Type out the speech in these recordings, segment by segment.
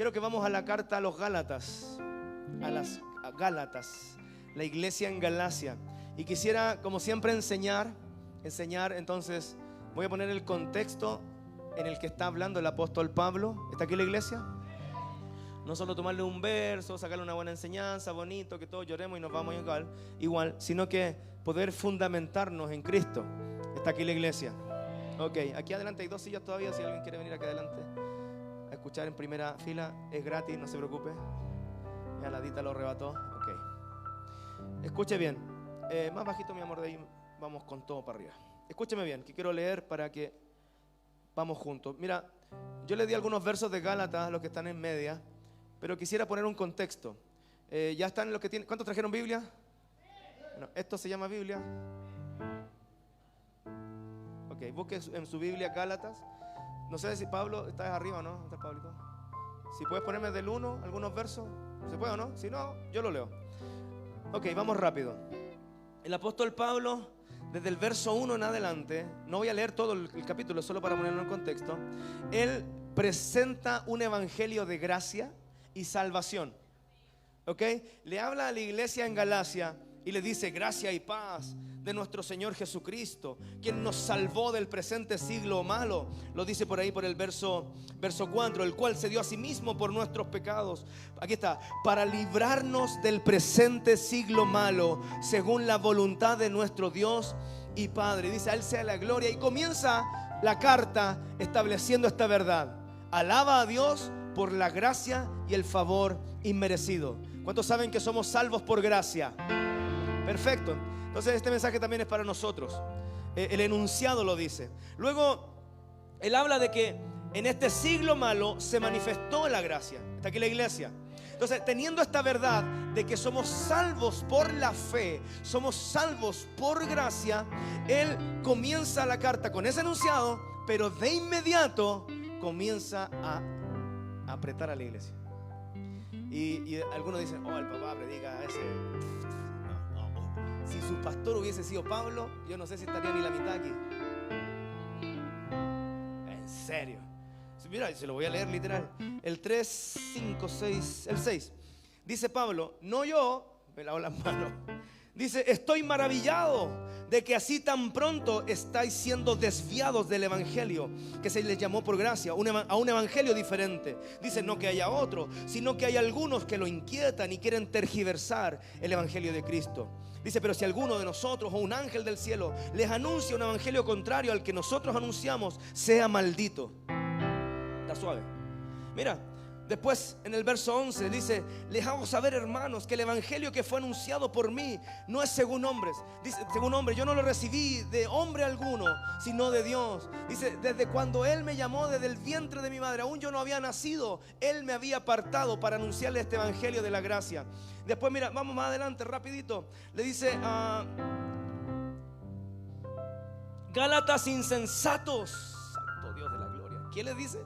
quiero que vamos a la carta a los Gálatas, a Gálatas, la iglesia en Galacia. Y quisiera, como siempre, enseñar. Entonces voy a poner el contexto en el que está hablando el apóstol Pablo. ¿Está aquí la iglesia? No solo tomarle un verso, sacarle una buena enseñanza, bonito, que todos lloremos y nos vamos igual, sino que poder fundamentarnos en Cristo. ¿Está aquí la iglesia? Ok, aquí adelante hay 2 sillas todavía. Si alguien quiere venir aquí adelante a escuchar en primera fila, es gratis, no se preocupe. Ya la Dita lo arrebató. Ok, escuche bien. Más bajito, mi amor, de ahí vamos con todo para arriba. Escúcheme bien, que quiero leer para que vamos juntos. Mira, yo le di algunos versos de Gálatas a los que están en media, pero quisiera poner un contexto. Ya están los que tienen. ¿Cuántos trajeron Biblia? Bueno, esto se llama Biblia. Ok, busque en su Biblia Gálatas. No sé si Pablo, ¿estás arriba o no? ¿Estás, Pablito? Si puedes ponerme del 1 algunos versos. ¿Se puede o no? Si no, yo lo leo. Ok, vamos rápido. El apóstol Pablo, desde el verso 1 en adelante, no voy a leer todo el capítulo, solo para ponerlo en contexto. Él presenta un evangelio de gracia y salvación. ¿Ok? Le habla a la iglesia en Galacia y le dice: gracia y paz de nuestro Señor Jesucristo, quien nos salvó del presente siglo malo. Lo dice por ahí, por el verso 4, el cual se dio a sí mismo por nuestros pecados. Aquí está: para librarnos del presente siglo malo, según la voluntad de nuestro Dios y Padre. Dice: a Él sea la gloria. Y comienza la carta estableciendo esta verdad. Alaba a Dios por la gracia y el favor inmerecido. ¿Cuántos saben que somos salvos por gracia? Perfecto. Entonces este mensaje también es para nosotros. El enunciado lo dice. Luego él habla de que en este siglo malo se manifestó la gracia. Está aquí la iglesia. Entonces, teniendo esta verdad de que somos salvos por la fe, somos salvos por gracia, él comienza la carta con ese enunciado, pero de inmediato comienza a apretar a la iglesia. Y algunos dicen: oh, el papá predica ese. Si su pastor hubiese sido Pablo, yo no sé si estaría ni la mitad aquí. En serio. Mira, se lo voy a leer literal. El 3, 5, 6, el 6. Dice Pablo: no yo, me lavo las manos. Dice: estoy maravillado de que así tan pronto estáis siendo desviados del evangelio que se les llamó por gracia, a un evangelio diferente. Dice: no que haya otro, sino que hay algunos que lo inquietan y quieren tergiversar el evangelio de Cristo. Dice: pero si alguno de nosotros o un ángel del cielo les anuncia un evangelio contrario al que nosotros anunciamos, sea maldito. Está suave. Mira, después en el verso 11 dice: les hago saber, hermanos, que el evangelio que fue anunciado por mí no es según hombres. Dice: según hombre, yo no lo recibí de hombre alguno, sino de Dios. Dice: desde cuando Él me llamó desde el vientre de mi madre, aún yo no había nacido, Él me había apartado para anunciarle este evangelio de la gracia. Después, mira, vamos más adelante, rapidito. Le dice: Gálatas insensatos. Santo Dios de la gloria. ¿Quién les dice?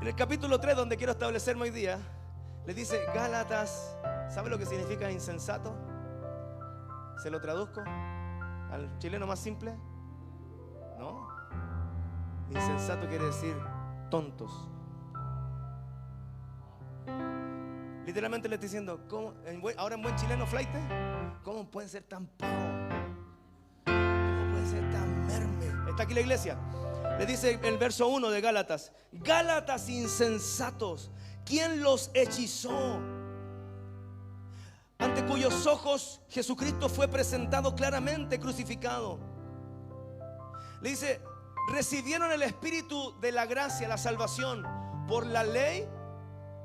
En el capítulo 3, donde quiero establecerme hoy día, le dice: Gálatas. ¿Sabe lo que significa insensato? ¿Se lo traduzco al chileno más simple? No. Insensato quiere decir tontos. Literalmente le estoy diciendo: ¿cómo, ahora en buen chileno, flaite? ¿Cómo pueden ser tan pavo? ¿Cómo pueden ser tan merme? Está aquí la iglesia. Le dice el verso 1 de Gálatas: Gálatas insensatos, ¿quién los hechizó? Ante cuyos ojos Jesucristo fue presentado claramente crucificado. Le dice: ¿recibieron el espíritu de la gracia, la salvación, por la ley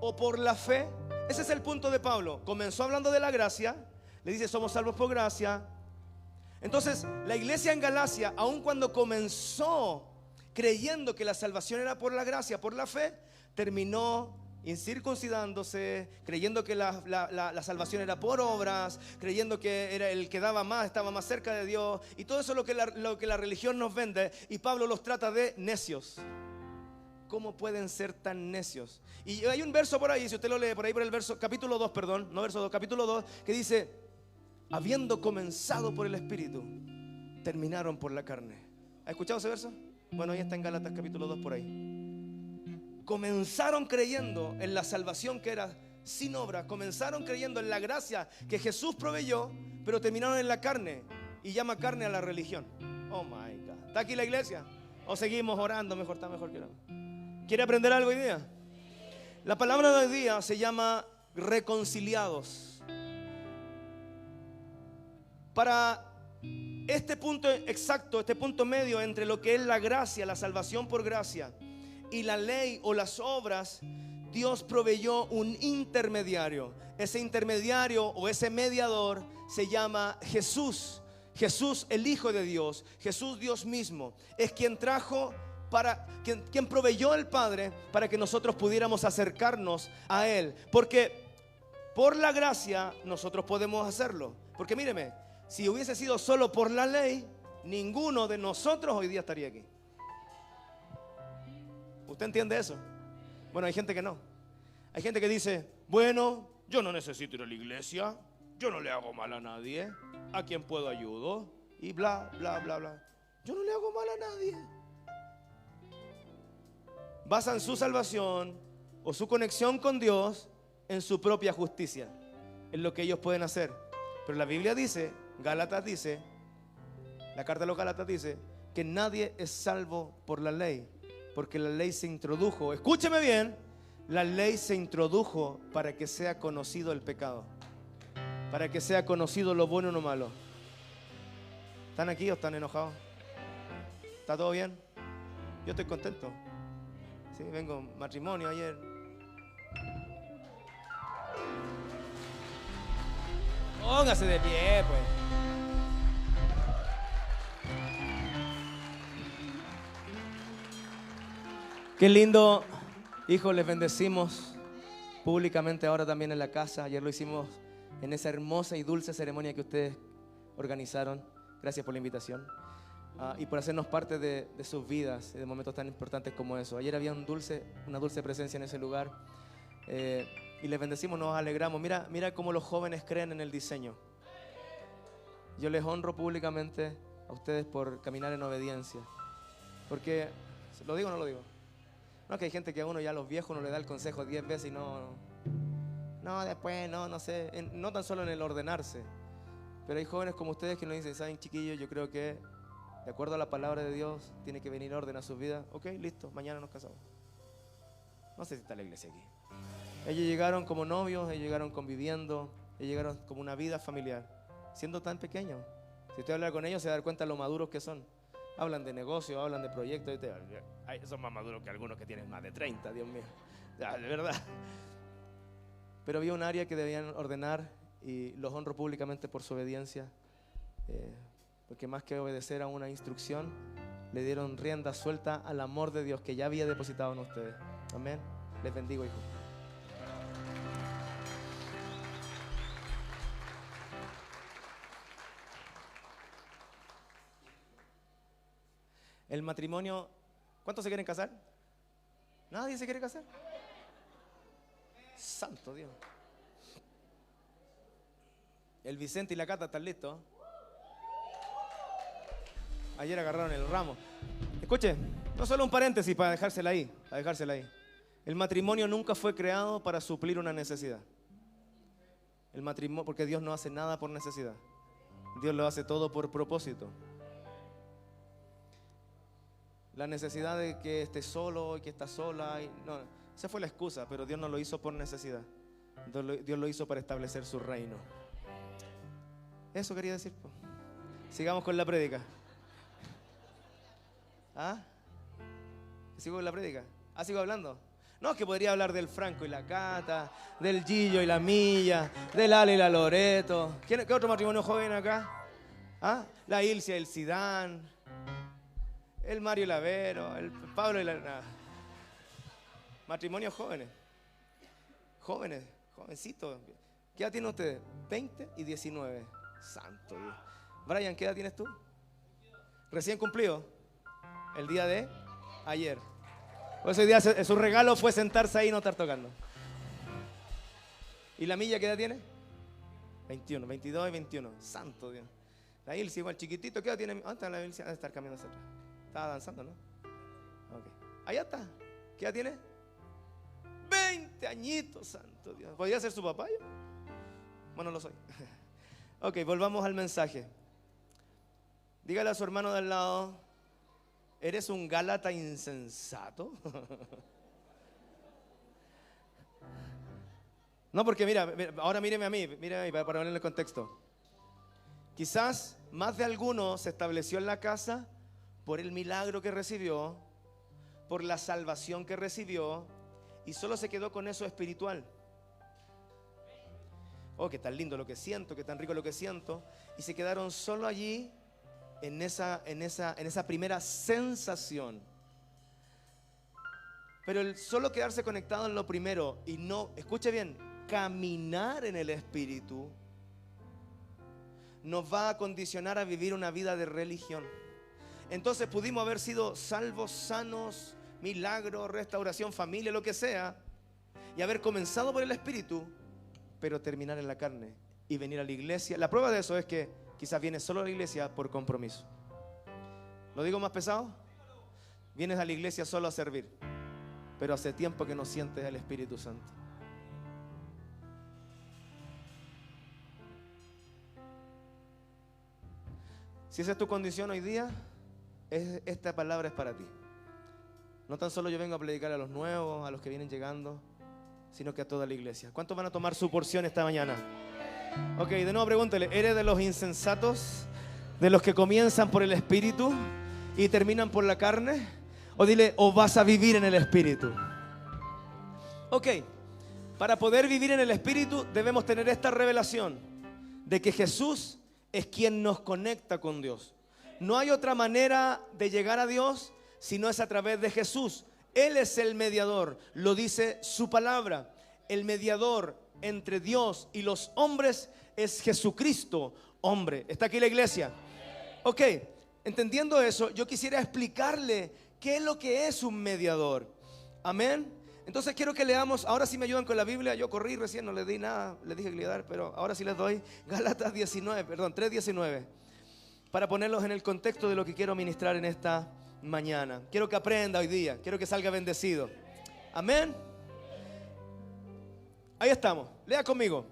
o por la fe? Ese es el punto de Pablo. Comenzó hablando de la gracia. Le dice: somos salvos por gracia. Entonces la iglesia en Galacia, aun cuando comenzó creyendo que la salvación era por la gracia, por la fe, terminó incircuncidándose, creyendo que la salvación era por obras, creyendo que era el que daba más, estaba más cerca de Dios. Y todo eso es lo que la religión nos vende. Y Pablo los trata de necios. ¿Cómo pueden ser tan necios? Y hay un verso por ahí, si usted lo lee por ahí, por el verso, capítulo 2, perdón, no verso 2, capítulo 2, que dice: habiendo comenzado por el Espíritu, terminaron por la carne. ¿Ha escuchado ese verso? Bueno, ahí está en Gálatas capítulo 2 por ahí. Comenzaron creyendo en la salvación que era sin obra. Comenzaron creyendo en la gracia que Jesús proveyó, pero terminaron en la carne. Y llama carne a la religión. Oh my God. ¿Está aquí la iglesia? ¿O seguimos orando? Mejor, está mejor que orando. ¿Quiere aprender algo hoy día? La palabra de hoy día se llama reconciliados. Para este punto exacto, este punto medio entre lo que es la gracia, la salvación por gracia, y la ley o las obras, Dios proveyó un intermediario. Ese intermediario o ese mediador se llama Jesús. Jesús, el Hijo de Dios, Jesús Dios mismo, es quien trajo quien proveyó el Padre para que nosotros pudiéramos acercarnos a Él. Porque por la gracia nosotros podemos hacerlo. Porque míreme, si hubiese sido solo por la ley, ninguno de nosotros hoy día estaría aquí. ¿Usted entiende eso? Bueno, hay gente que no. Hay gente que dice, bueno, yo no necesito ir a la iglesia, yo no le hago mal a nadie, a quien puedo ayudo, y bla, bla, bla, bla. Yo no le hago mal a nadie. Basan su salvación o su conexión con Dios en su propia justicia, en lo que ellos pueden hacer. Pero la Biblia dice, Gálatas dice, la carta de los Gálatas dice que nadie es salvo por la ley, porque la ley se introdujo, escúcheme bien, la ley se introdujo para que sea conocido el pecado, para que sea conocido lo bueno y lo malo. ¿Están aquí o están enojados? ¿Está todo bien? Yo estoy contento. Sí, vengo matrimonio ayer. Póngase de pie, pues. Qué lindo, hijos, les bendecimos públicamente ahora también en la casa. Ayer lo hicimos en esa hermosa y dulce ceremonia que ustedes organizaron. Gracias por la invitación. Y por hacernos parte de sus vidas y de momentos tan importantes como eso. Ayer había una dulce presencia en ese lugar, y les bendecimos, nos alegramos. Mira cómo los jóvenes creen en el diseño. Yo les honro públicamente a ustedes por caminar en obediencia, porque, ¿lo digo o no lo digo? No, que hay gente que a uno ya, a los viejos, uno le da el consejo 10 veces y no, después no sé, no tan solo en el ordenarse, pero hay jóvenes como ustedes que nos dicen, saben, chiquillos, yo creo que de acuerdo a la palabra de Dios tiene que venir orden a sus vidas. Ok, listo, mañana nos casamos. No sé si está la iglesia aquí. Ellos llegaron como novios, ellos llegaron conviviendo, ellos llegaron como una vida familiar, siendo tan pequeños. Si usted habla con ellos se da cuenta de lo maduros que son. Hablan de negocios, hablan de proyectos. Son más maduros que algunos que tienen más de 30, Dios mío. Ya, de verdad. Pero había un área que debían ordenar y los honro públicamente por su obediencia. Porque más que obedecer a una instrucción, le dieron rienda suelta al amor de Dios que ya había depositado en ustedes. Amén. Les bendigo, hijo. El matrimonio, ¿cuántos se quieren casar? ¿Nadie se quiere casar? Santo Dios. El Vicente y la Cata están listos. Ayer agarraron el ramo. Escuche, no solo un paréntesis para dejársela ahí, El matrimonio nunca fue creado para suplir una necesidad. El matrimonio, porque Dios no hace nada por necesidad. Dios lo hace todo por propósito. La necesidad de que esté solo y que está sola, no, esa fue la excusa, pero Dios no lo hizo por necesidad. Dios lo hizo para establecer su reino. Eso quería decir. Sigamos con la prédica. ¿Ah? ¿Sigo con la prédica? ¿Ah, sigo hablando? No, que podría hablar del Franco y la Cata, del Gillo y la Milla, del Ale y la Loreto. ¿Qué otro matrimonio joven acá? ¿Ah? La Ilse y el Sidán, el Mario y la Vero, el Pablo y la... Nah. Matrimonios jóvenes. Jóvenes, jovencitos. ¿Qué edad tienen ustedes? 20 y 19. Santo Dios. Brian, ¿qué edad tienes tú? Recién cumplido. El día de ayer. Pues hoy día su regalo fue sentarse ahí y no estar tocando. ¿Y la Milla qué edad tiene? 21, 22 y 21. Santo Dios. La Ilse igual chiquitito, ¿qué edad tiene? ¿Dónde está la Ilse? Debe estar caminando hacia atrás. Estaba danzando, ¿no? Okay. Allá está. ¿Qué edad tiene? 20 añitos, santo Dios. ¿Podría ser su papá yo? Bueno, lo soy. Ok, volvamos al mensaje. Dígale a su hermano de al lado: ¿eres un Gálata insensato? No, porque mira, ahora míreme a mí para ponerle el contexto. Quizás más de alguno se estableció en la casa por el milagro que recibió, por la salvación que recibió, y solo se quedó con eso espiritual. Oh, qué tan lindo lo que siento, qué tan rico lo que siento. Y se quedaron solo allí en esa primera sensación. Pero el solo quedarse conectado en lo primero y no, escuche bien, caminar en el Espíritu, nos va a condicionar a vivir una vida de religión. Entonces pudimos haber sido salvos, sanos, milagro, restauración, familia, lo que sea, y haber comenzado por el Espíritu, pero terminar en la carne y venir a la iglesia. La prueba de eso es que quizás vienes solo a la iglesia por compromiso. ¿Lo digo más pesado? Vienes a la iglesia solo a servir, pero hace tiempo que no sientes el Espíritu Santo. Si esa es tu condición hoy día, esta palabra es para ti. No tan solo yo vengo a predicar a los nuevos, a los que vienen llegando, sino que a toda la iglesia. ¿Cuántos van a tomar su porción esta mañana? Ok, de nuevo pregúntele: ¿eres de los insensatos? ¿De los que comienzan por el Espíritu y terminan por la carne? O dile: o vas a vivir en el Espíritu. Ok, para poder vivir en el Espíritu debemos tener esta revelación de que Jesús es quien nos conecta con Dios. No hay otra manera de llegar a Dios si no es a través de Jesús. Él es el mediador, lo dice su palabra. El mediador entre Dios y los hombres es Jesucristo, hombre. ¿Está aquí la iglesia? Ok, entendiendo eso, yo quisiera explicarle qué es lo que es un mediador. Amén. Entonces quiero que leamos, ahora sí me ayudan con la Biblia. Yo corrí recién, no les di nada, les dije que le iba a dar, pero ahora sí les doy Gálatas 3:19, para ponerlos en el contexto de lo que quiero ministrar en esta mañana. Quiero que aprenda hoy día, quiero que salga bendecido. Amén. Ahí estamos, lea conmigo.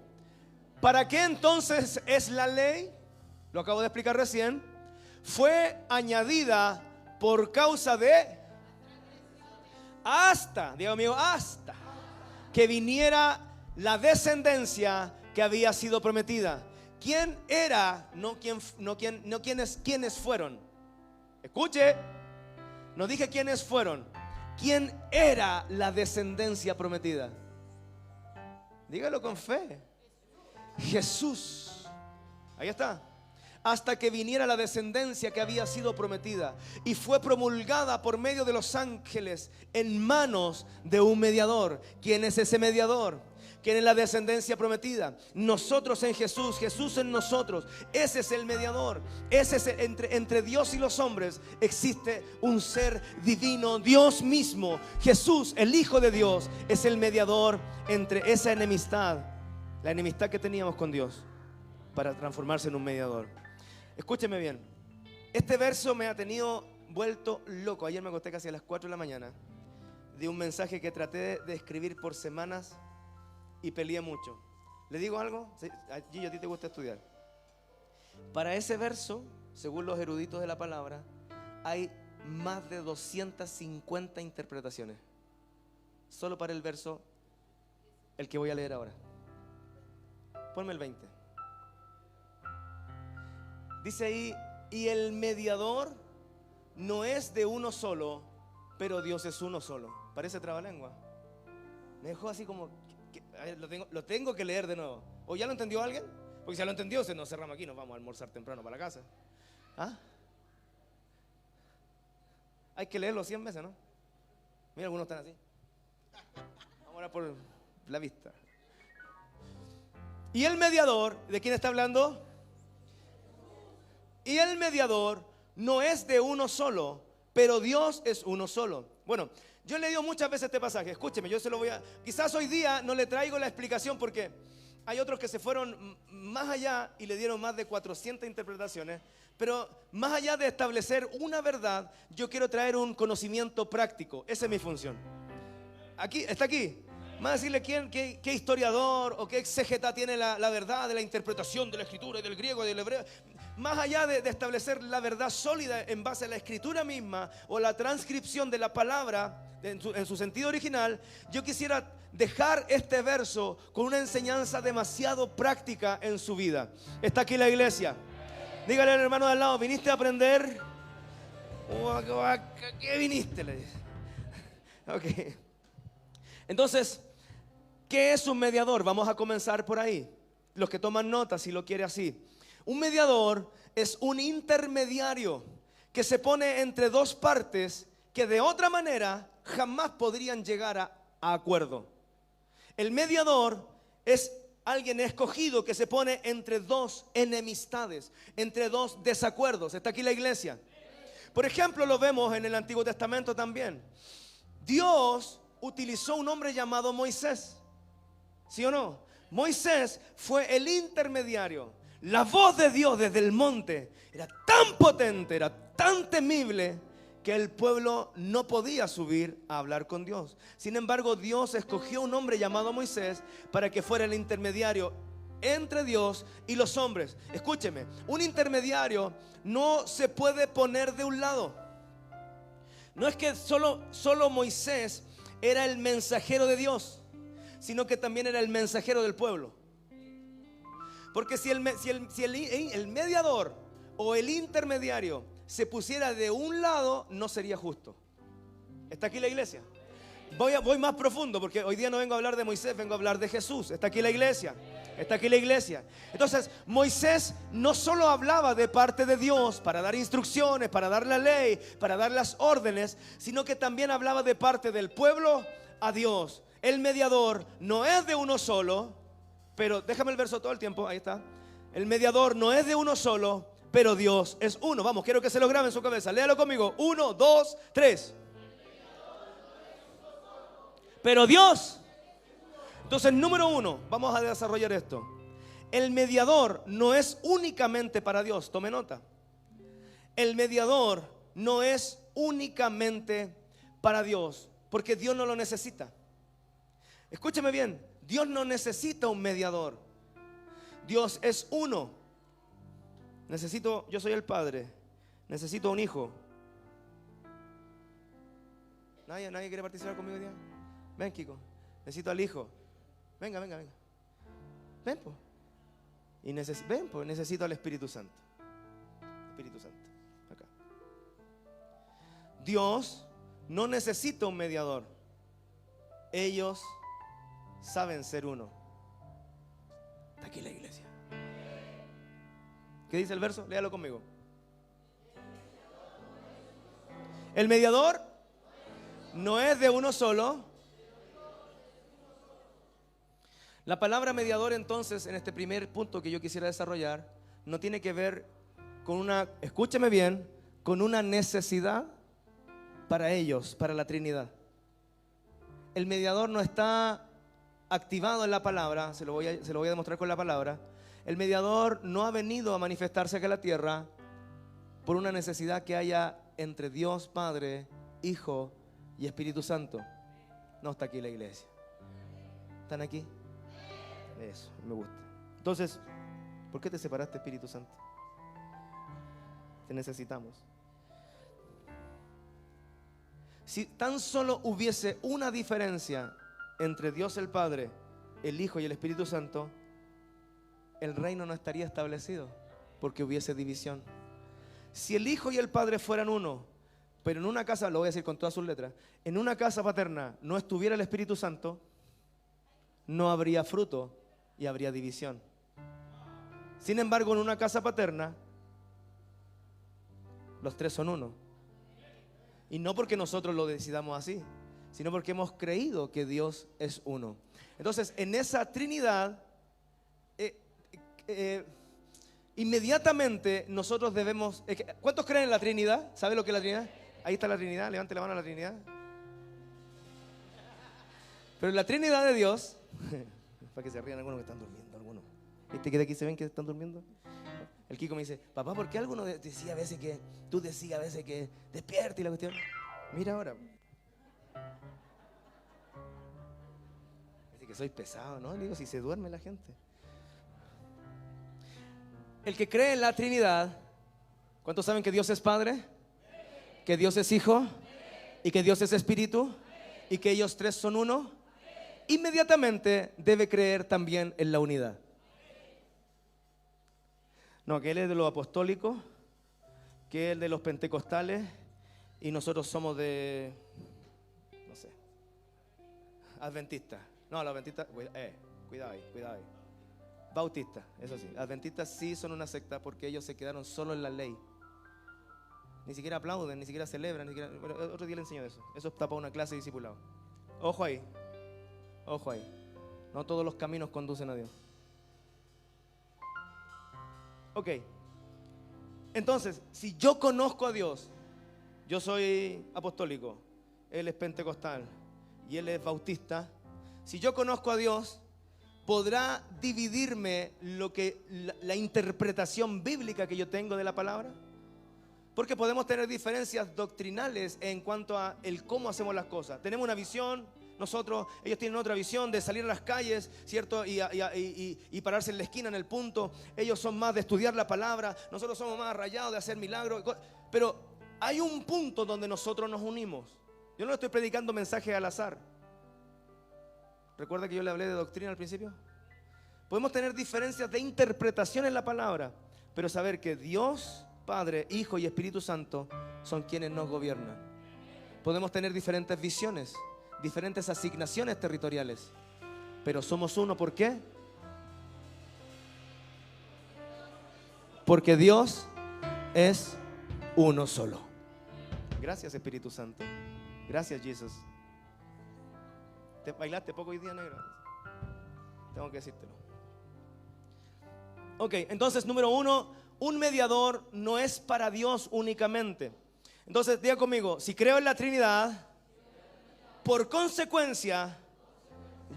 ¿Para qué entonces es la ley? Lo acabo de explicar recién. Fue añadida por causa de... diga amigo, hasta que viniera la descendencia que había sido prometida. ¿Quién era? ¿Quiénes fueron? Escuche, no dije quiénes fueron. ¿Quién era la descendencia prometida? Dígalo con fe. Jesús. Ahí está. Hasta que viniera la descendencia que había sido prometida, y fue promulgada por medio de los ángeles en manos de un mediador. ¿Quién es ese mediador? ¿Quién es la descendencia prometida? Nosotros en Jesús, Jesús en nosotros. Ese es el mediador. Ese es entre Dios y los hombres existe un ser divino, Dios mismo. Jesús, el Hijo de Dios, es el mediador entre esa enemistad, la enemistad que teníamos con Dios, para transformarse en un mediador. Escúcheme bien, este verso me ha tenido vuelto loco. Ayer me acosté casi a las 4 de la mañana de un mensaje que traté de escribir por semanas y peleé mucho. ¿Le digo algo? Gillo, a ti te gusta estudiar. Para ese verso, según los eruditos de la palabra, hay más de 250 interpretaciones. Solo para el verso, el que voy a leer ahora. Ponme el 20. Dice ahí: y el mediador no es de uno solo, pero Dios es uno solo. Parece trabalengua. Me dejó así como lo tengo que leer de nuevo. ¿O ya lo entendió alguien? Porque si ya lo entendió, nos cerramos aquí, nos vamos a almorzar temprano para la casa. ¿Ah? Hay que leerlo 100 veces, ¿no? Mira, algunos están así. Vamos ahora por la vista. Y el mediador, ¿de quién está hablando? Y el mediador no es de uno solo, pero Dios es uno solo. Bueno, yo he leído muchas veces este pasaje. Escúcheme, yo se lo voy a... Quizás hoy día no le traigo la explicación porque Hay otros que se fueron más allá y le dieron más de 400 interpretaciones. Pero más allá de establecer una verdad, yo quiero traer un conocimiento práctico. Esa es mi función. Aquí, está aquí. Más decirle qué historiador o qué exégeta tiene la verdad de la interpretación de la escritura y del griego y del hebreo. Más allá de establecer la verdad sólida en base a la escritura misma o la transcripción de la palabra en su sentido original, yo quisiera dejar este verso con una enseñanza demasiado práctica en su vida. Está aquí la iglesia. Dígale al hermano de al lado, ¿viniste a aprender? ¿Qué viniste? Le dice. Ok. Entonces, ¿qué es un mediador? Vamos a comenzar por ahí. Los que toman notas, si lo quiere así. Un mediador es un intermediario que se pone entre dos partes que de otra manera jamás podrían llegar a acuerdo. El mediador es alguien escogido que se pone entre dos enemistades, entre dos desacuerdos. ¿Está aquí la iglesia? Por ejemplo, lo vemos en el Antiguo Testamento también. Dios utilizó un hombre llamado Moisés. ¿Sí o no? Moisés fue el intermediario. La voz de Dios desde el monte era tan potente, era tan temible, que el pueblo no podía subir a hablar con Dios. Sin embargo, Dios escogió un hombre llamado Moisés para que fuera el intermediario entre Dios y los hombres. Escúcheme, un intermediario no se puede poner de un lado. No es que solo Moisés era el mensajero de Dios, sino que también era el mensajero del pueblo. Porque si el mediador o el intermediario se pusiera de un lado, no sería justo. ¿Está aquí la iglesia? Voy más profundo, porque hoy día no vengo a hablar de Moisés, vengo a hablar de Jesús. ¿Está aquí la iglesia? Está aquí la iglesia. Entonces, Moisés no solo hablaba de parte de Dios para dar instrucciones, para dar la ley, para dar las órdenes, sino que también hablaba de parte del pueblo a Dios. El mediador no es de uno solo, pero déjame el verso todo el tiempo, ahí está. El mediador no es de uno solo, pero Dios es uno. Vamos, quiero que se lo grabe en su cabeza. Léalo conmigo. 1, 2, 3. Pero Dios. Entonces, número 1, vamos a desarrollar esto. El mediador no es únicamente para Dios. Tome nota. El mediador no es únicamente para Dios, porque Dios no lo necesita. Escúcheme bien. Dios no necesita un mediador. Dios es uno. Yo soy el padre, necesito un hijo. ¿Nadie quiere participar conmigo hoy día? Ven, Kiko, necesito al hijo. Venga. Ven, pues. Ven, pues, necesito al Espíritu Santo. Espíritu Santo, acá. Dios no necesita un mediador. Ellos saben ser uno. Está aquí la iglesia. ¿Qué dice el verso? Léalo conmigo. El mediador no es de uno solo. La palabra mediador, entonces, en este primer punto que yo quisiera desarrollar, no tiene que ver con escúcheme bien, con una necesidad para ellos, para la Trinidad. El mediador no está activado en la palabra, se lo voy a demostrar con la palabra. El mediador no ha venido a manifestarse acá en la tierra por una necesidad que haya entre Dios Padre, Hijo y Espíritu Santo. No está aquí la iglesia. ¿Están aquí? Eso, me gusta. Entonces, ¿por qué te separaste, Espíritu Santo? Te necesitamos. Si tan solo hubiese una diferencia entre Dios el Padre, el Hijo y el Espíritu Santo, el reino no estaría establecido, porque hubiese división. Si el Hijo y el Padre fueran uno, pero en una casa, lo voy a decir con todas sus letras, en una casa paterna no estuviera el Espíritu Santo, no habría fruto y habría división. Sin embargo, en una casa paterna, los tres son uno. Y no porque nosotros lo decidamos así, sino porque hemos creído que Dios es uno. Entonces, en esa Trinidad, inmediatamente nosotros debemos. ¿Cuántos creen en la Trinidad? ¿Sabe lo que es la Trinidad? Ahí está la Trinidad, levante la mano a la Trinidad. Pero la Trinidad de Dios, para que se rían algunos que están durmiendo, ¿Viste que de aquí se ven que están durmiendo? El Kiko me dice, papá, ¿por qué alguno decía a veces que, tú decías a veces que despierta y la cuestión? Mira ahora. Dice que soy pesado, ¿no? Le digo, si se duerme la gente. El que cree en la Trinidad, ¿cuántos saben que Dios es Padre? Que Dios es Hijo y que Dios es Espíritu y que ellos tres son uno. Inmediatamente debe creer también en la unidad. No, que él es de los apostólicos, que él de los pentecostales y nosotros somos de, no sé, adventistas. No, los adventistas, cuidado ahí. Bautistas, eso sí. Adventistas sí son una secta porque ellos se quedaron solo en la ley. Ni siquiera aplauden, ni siquiera celebran, otro día le enseño de eso. Eso está para una clase de discipulado. Ojo ahí. No todos los caminos conducen a Dios. Ok. Entonces, si yo conozco a Dios, yo soy apostólico, él es pentecostal y él es bautista. Si yo conozco a Dios, ¿podrá dividirme la interpretación bíblica que yo tengo de la palabra? Porque podemos tener diferencias doctrinales en cuanto a el cómo hacemos las cosas. Tenemos una visión, ellos tienen otra visión de salir a las calles, ¿cierto? Y pararse en la esquina, en el punto. Ellos son más de estudiar la palabra, nosotros somos más rayados de hacer milagros. Pero hay un punto donde nosotros nos unimos. Yo no estoy predicando mensajes al azar. ¿Recuerda que yo le hablé de doctrina al principio? Podemos tener diferencias de interpretación en la palabra, pero saber que Dios, Padre, Hijo y Espíritu Santo son quienes nos gobiernan. Podemos tener diferentes visiones, diferentes asignaciones territoriales, pero somos uno. ¿Por qué? Porque Dios es uno solo. Gracias, Espíritu Santo. Gracias, Jesús. Te bailaste poco hoy día, negro. Tengo que decírtelo. Ok, entonces número 1, un mediador no es para Dios únicamente. Entonces diga conmigo, si creo en la Trinidad, por consecuencia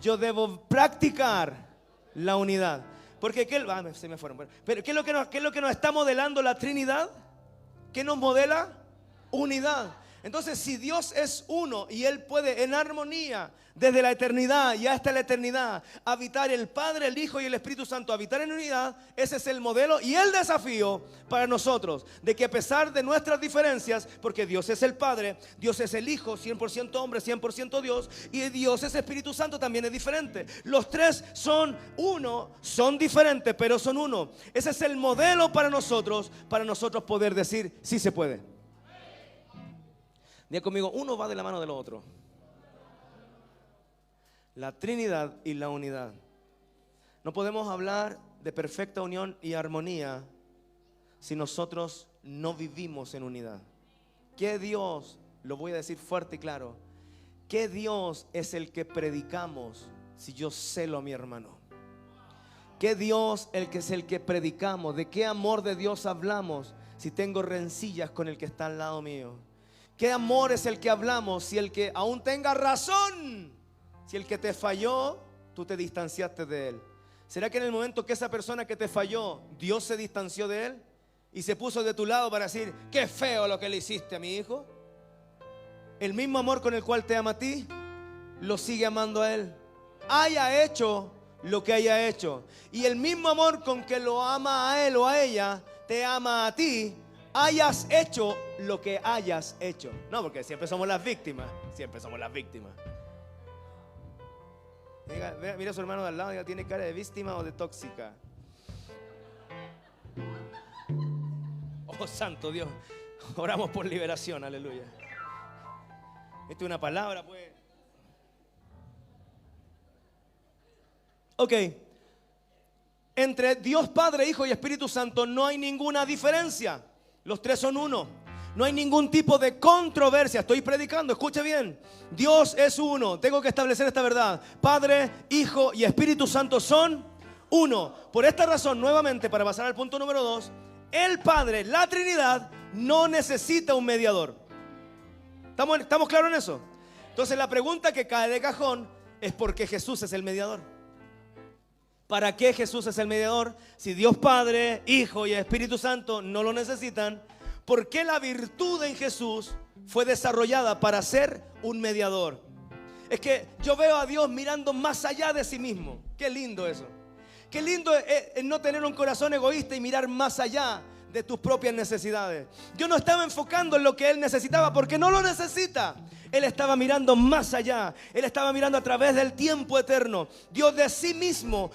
yo debo practicar la unidad. Porque se me fueron. Pero ¿qué es lo que nos está modelando la Trinidad? ¿Qué nos modela? Unidad. Entonces, si Dios es uno y Él puede en armonía desde la eternidad y hasta la eternidad habitar el Padre, el Hijo y el Espíritu Santo, habitar en unidad, ese es el modelo y el desafío para nosotros, de que a pesar de nuestras diferencias, porque Dios es el Padre, Dios es el Hijo, 100% hombre, 100% Dios, y Dios es Espíritu Santo, también es diferente. Los tres son uno, son diferentes, pero son uno. Ese es el modelo para nosotros poder decir, sí se puede. Diga conmigo, uno va de la mano del otro. La Trinidad y la unidad. No podemos hablar de perfecta unión y armonía si nosotros no vivimos en unidad. ¿Qué Dios? Lo voy a decir fuerte y claro. ¿Qué Dios es el que predicamos si yo celo a mi hermano? ¿Qué Dios es el que predicamos? ¿De qué amor de Dios hablamos si tengo rencillas con el que está al lado mío? ¿Qué amor es el que hablamos si el que aún tenga razón, si el que te falló, tú te distanciaste de él? ¿Será que en el momento que esa persona que te falló, Dios se distanció de él y se puso de tu lado para decir, qué feo lo que le hiciste a mi hijo? El mismo amor con el cual te ama a ti, lo sigue amando a él, haya hecho lo que haya hecho. Y el mismo amor con que lo ama a él o a ella, te ama a ti, hayas hecho lo que hayas hecho. No, porque siempre somos las víctimas. Mira a su hermano de al lado, diga, ¿tiene cara de víctima o de tóxica? Oh, santo Dios. Oramos por liberación, aleluya. Esta es una palabra, pues. Ok. Entre Dios Padre, Hijo y Espíritu Santo no hay ninguna diferencia. Los tres son uno. No hay ningún tipo de controversia. Estoy predicando, escuche bien. Dios es uno. Tengo que establecer esta verdad. Padre, Hijo y Espíritu Santo son uno. Por esta razón, nuevamente, para pasar al punto número 2, el Padre, la Trinidad, no necesita un mediador. ¿Estamos claros en eso? Entonces la pregunta que cae de cajón es ¿por qué Jesús es el mediador? ¿Para qué Jesús es el mediador? Si Dios Padre, Hijo y Espíritu Santo no lo necesitan, ¿por qué la virtud en Jesús fue desarrollada para ser un mediador? Es que yo veo a Dios mirando más allá de sí mismo. Qué lindo eso. Qué lindo es no tener un corazón egoísta y mirar más allá de tus propias necesidades. Yo no estaba enfocando en lo que Él necesitaba porque no lo necesita. Él estaba mirando más allá. Él estaba mirando a través del tiempo eterno. Dios de sí mismo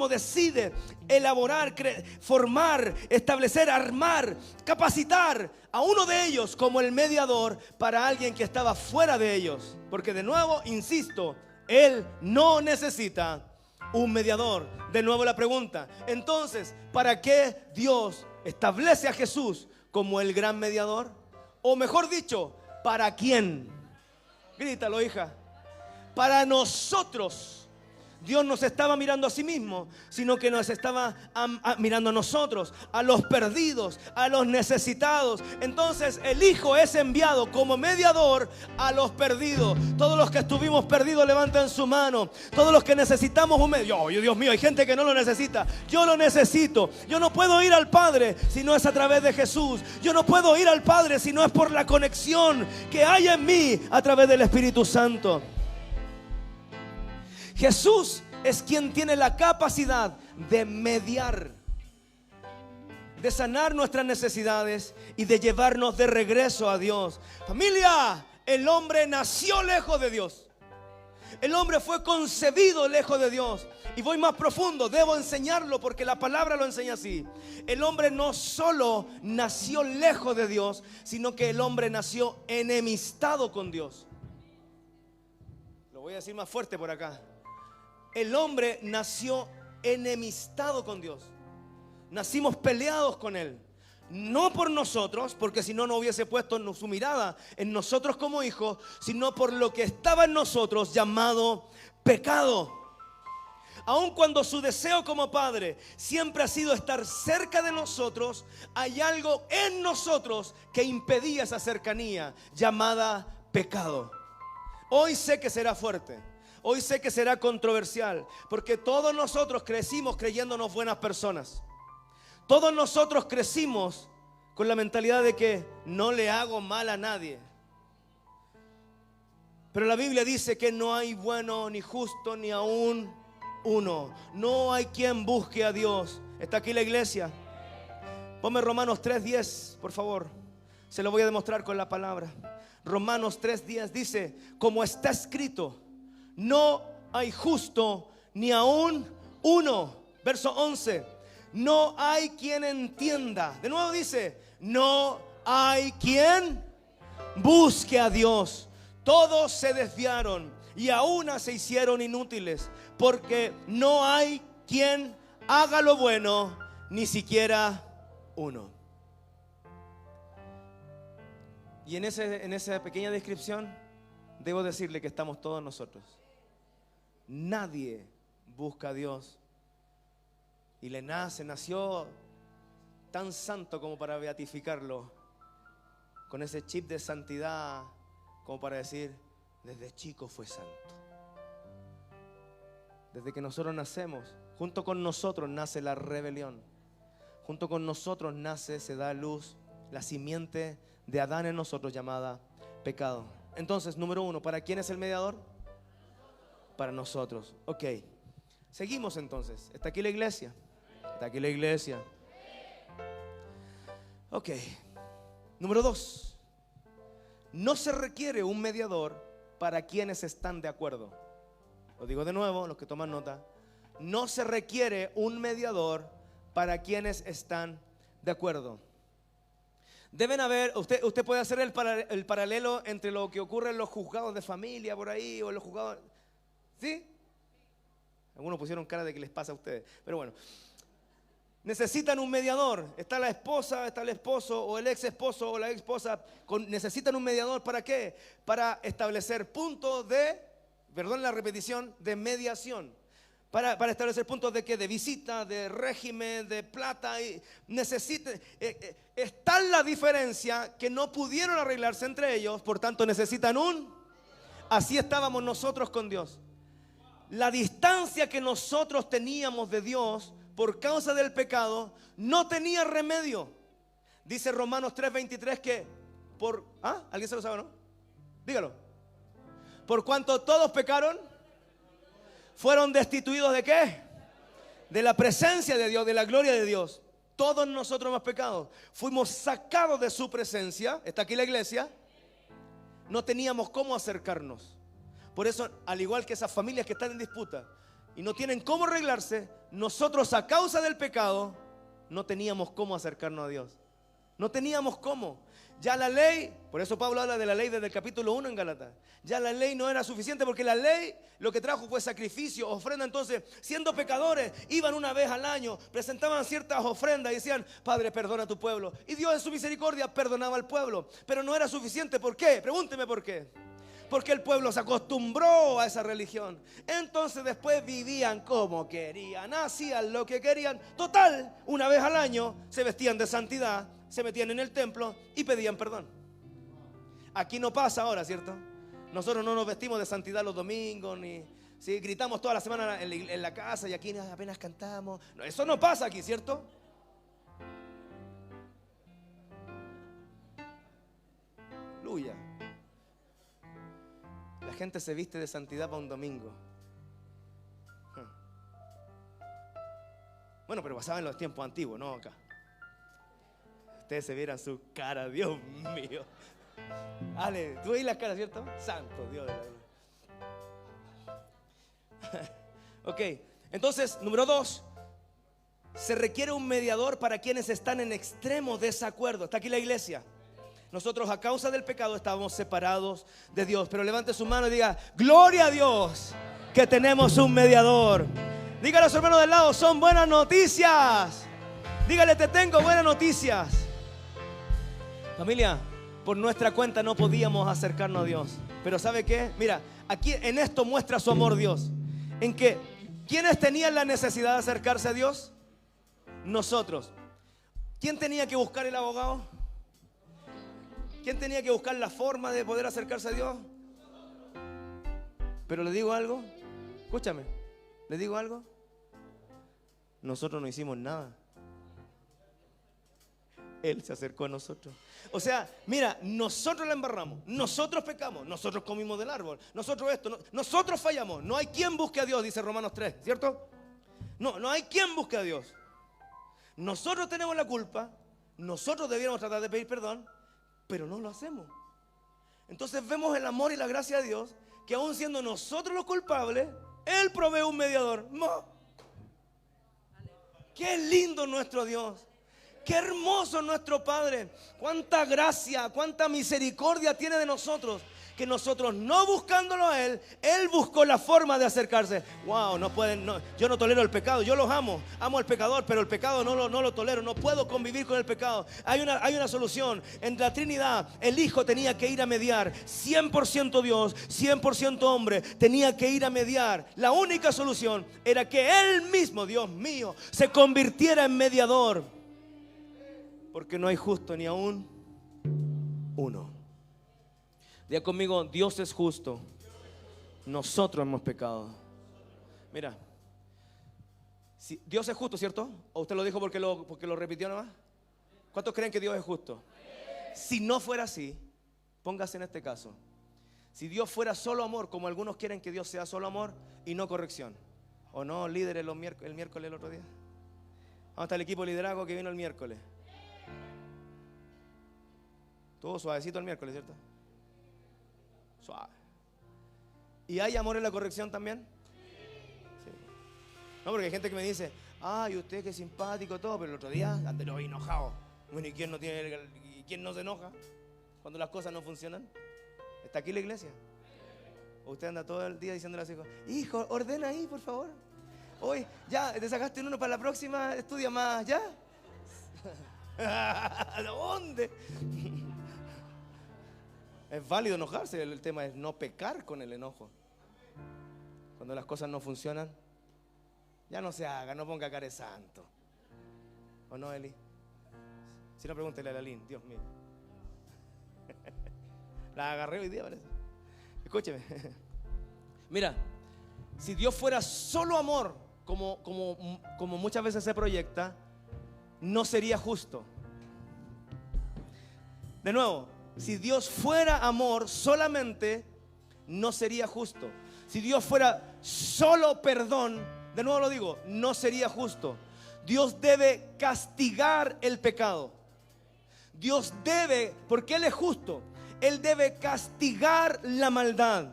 decide elaborar, formar, establecer, armar, capacitar a uno de ellos como el mediador para alguien que estaba fuera de ellos. Porque de nuevo, insisto, Él no necesita un mediador. De nuevo la pregunta, entonces, ¿para qué Dios establece a Jesús como el gran mediador? O mejor dicho, ¿para quién? Grítalo, hija. Para nosotros. Dios no se estaba mirando a sí mismo, sino que nos estaba mirando a nosotros, a los perdidos, a los necesitados. Entonces el Hijo es enviado como mediador a los perdidos. Todos los que estuvimos perdidos levanten su mano. Todos los que necesitamos un mediador. Dios mío, hay gente que no lo necesita. Yo lo necesito. Yo no puedo ir al Padre si no es a través de Jesús. Yo no puedo ir al Padre si no es por la conexión que hay en mí a través del Espíritu Santo. Jesús es quien tiene la capacidad de mediar, de sanar nuestras necesidades y de llevarnos de regreso a Dios. Familia, el hombre nació lejos de Dios. El hombre fue concebido lejos de Dios. Y voy más profundo, debo enseñarlo porque la palabra lo enseña así. El hombre no solo nació lejos de Dios, sino que el hombre nació enemistado con Dios. Lo voy a decir más fuerte por acá. El hombre nació enemistado con Dios. Nacimos peleados con Él. No por nosotros, porque si no, no hubiese puesto su mirada en nosotros como hijos, sino por lo que estaba en nosotros llamado pecado. Aun cuando su deseo como padre siempre ha sido estar cerca de nosotros, hay algo en nosotros que impedía esa cercanía llamada pecado. Hoy sé que será fuerte. Hoy sé que será controversial, porque todos nosotros crecimos creyéndonos buenas personas. Todos nosotros crecimos con la mentalidad de que no le hago mal a nadie. Pero la Biblia dice que no hay bueno ni justo ni aún uno. No hay quien busque a Dios. ¿Está aquí la iglesia? Ponme Romanos 3:10, por favor. Se lo voy a demostrar con la palabra. Romanos 3:10 dice, como está escrito, no hay justo ni aún uno. Verso 11. No hay quien entienda. De nuevo dice, no hay quien busque a Dios. Todos se desviaron y a una se hicieron inútiles, porque no hay quien haga lo bueno, ni siquiera uno. Y en esa pequeña descripción debo decirle que estamos todos nosotros. Nadie busca a Dios y le nació tan santo como para beatificarlo, con ese chip de santidad como para decir, desde chico fue santo. Desde que nosotros nacemos, junto con nosotros nace la rebelión. Junto con nosotros se da a luz la simiente de Adán en nosotros llamada pecado. Entonces, número 1, ¿para quién es el mediador? Para nosotros. Ok, seguimos entonces. ¿Está aquí la iglesia? ¿Está aquí la iglesia? Ok, número 2. No se requiere un mediador para quienes están de acuerdo. Lo digo de nuevo, los que toman nota. No se requiere un mediador para quienes están de acuerdo. Deben haber, usted puede hacer el paralelo entre lo que ocurre en los juzgados de familia por ahí, o en los juzgados, ¿sí? Algunos pusieron cara de que les pasa a ustedes, pero bueno. Necesitan un mediador. Está la esposa, está el esposo, o el ex esposo o la ex esposa. Necesitan un mediador, ¿para qué? Para establecer puntos de, perdón la repetición, de mediación. Para establecer puntos de qué, de visita, de régimen, de plata. Y es tal la diferencia que no pudieron arreglarse entre ellos, por tanto necesitan un. Así estábamos nosotros con Dios. la distancia que nosotros teníamos de Dios por causa del pecado no tenía remedio. Dice Romanos 3:23 que ¿alguien se lo sabe, no? Dígalo. Por cuanto todos pecaron, fueron destituidos ¿de qué? De la presencia de Dios, de la gloria de Dios. Todos nosotros hemos pecado. Fuimos sacados de su presencia. Está aquí la iglesia. No teníamos cómo acercarnos. Por eso, al igual que esas familias que están en disputa y no tienen cómo arreglarse, nosotros a causa del pecado no teníamos cómo acercarnos a Dios. No teníamos cómo. Ya la ley, por eso Pablo habla de la ley desde el capítulo 1 en Gálatas. Ya la ley no era suficiente porque la ley lo que trajo fue sacrificio, ofrenda. Entonces, siendo pecadores, iban una vez al año, presentaban ciertas ofrendas y decían: Padre, perdona a tu pueblo. Y Dios en su misericordia perdonaba al pueblo. Pero no era suficiente. ¿Por qué? Pregúnteme por qué. Porque el pueblo se acostumbró a esa religión. Entonces después vivían como querían, hacían lo que querían. Total, una vez al año se vestían de santidad, se metían en el templo y pedían perdón. Aquí no pasa ahora, ¿cierto? Nosotros no nos vestimos de santidad los domingos, ni gritamos toda la semana en la casa y aquí apenas cantamos. No, eso no pasa aquí, ¿cierto? Aleluya. La gente se viste de santidad para un domingo. Bueno, pero pasaba en los tiempos antiguos, no acá. Ustedes se vieran su cara, Dios mío. Ale, tú veis las caras, ¿cierto? Santo Dios de la verdad. Ok, entonces, número 2. Se requiere un mediador para quienes están en extremo desacuerdo. Está aquí la iglesia. Nosotros a causa del pecado estábamos separados de Dios. Pero levante su mano y diga: gloria a Dios que tenemos un mediador. Dígale a su hermano del lado: son buenas noticias. Dígale: te tengo buenas noticias. Familia, por nuestra cuenta no podíamos acercarnos a Dios. Pero ¿sabe qué? Mira, aquí en esto muestra su amor Dios. En que, ¿quiénes tenían la necesidad de acercarse a Dios? Nosotros. ¿Quién tenía que buscar el abogado? ¿Quién tenía que buscar la forma de poder acercarse a Dios? Pero le digo algo, escúchame, le digo algo. Nosotros no hicimos nada. Él se acercó a nosotros. O sea, mira, nosotros la embarramos, nosotros pecamos, nosotros comimos del árbol, nosotros nosotros fallamos. No hay quien busque a Dios, dice Romanos 3, ¿cierto? No hay quien busque a Dios. Nosotros tenemos la culpa, nosotros debiéramos tratar de pedir perdón, pero no lo hacemos. Entonces vemos el amor y la gracia de Dios, que aún siendo nosotros los culpables, Él provee un mediador. No. Qué lindo nuestro Dios. Qué hermoso nuestro Padre. Cuánta gracia, cuánta misericordia tiene de nosotros, que nosotros no buscándolo a Él, Él buscó la forma de acercarse. Wow, yo no tolero el pecado. Yo los amo al pecador, pero el pecado no lo tolero. No puedo convivir con el pecado. Hay una solución. En la Trinidad, el Hijo tenía que ir a mediar. 100% Dios, 100% hombre, tenía que ir a mediar. La única solución era que Él mismo, Dios mío, se convirtiera en mediador. Porque no hay justo ni aún uno. Diga conmigo: Dios es justo, nosotros hemos pecado. Mira, si Dios es justo, ¿cierto? ¿O usted lo dijo porque lo repitió nomás? ¿Cuántos creen que Dios es justo? Si no fuera así, póngase en este caso. Si Dios fuera solo amor, como algunos quieren que Dios sea solo amor y no corrección. ¿O no, líderes, el miércoles el otro día? ¿Dónde está el equipo de liderazgo que vino el miércoles? Todo suavecito el miércoles, ¿cierto? Suave. ¿Y hay amor en la corrección también? Sí. No, porque hay gente que me dice: ay, usted que simpático todo, pero el otro día andó enojado. Bueno, ¿y quién no se enoja cuando las cosas no funcionan? ¿Está aquí la iglesia? ¿O usted anda todo el día diciéndole a su hijo: hijo, ordena ahí, por favor? Hoy, ya, te sacaste uno para la próxima, estudia más, ¿ya? ¿A dónde? Es válido enojarse, el tema es no pecar con el enojo. Cuando las cosas no funcionan, ya no se haga, no ponga cara de santo. ¿O no, Eli? Si no, pregúntele a Lalín, Dios mío. La agarré hoy día, parece. Escúcheme. Mira, si Dios fuera solo amor, como muchas veces se proyecta, no sería justo. De nuevo, si Dios fuera amor solamente, no sería justo. Si Dios fuera solo perdón, de nuevo lo digo, no sería justo. Dios debe castigar el pecado. Dios debe, porque Él es justo, Él debe castigar la maldad.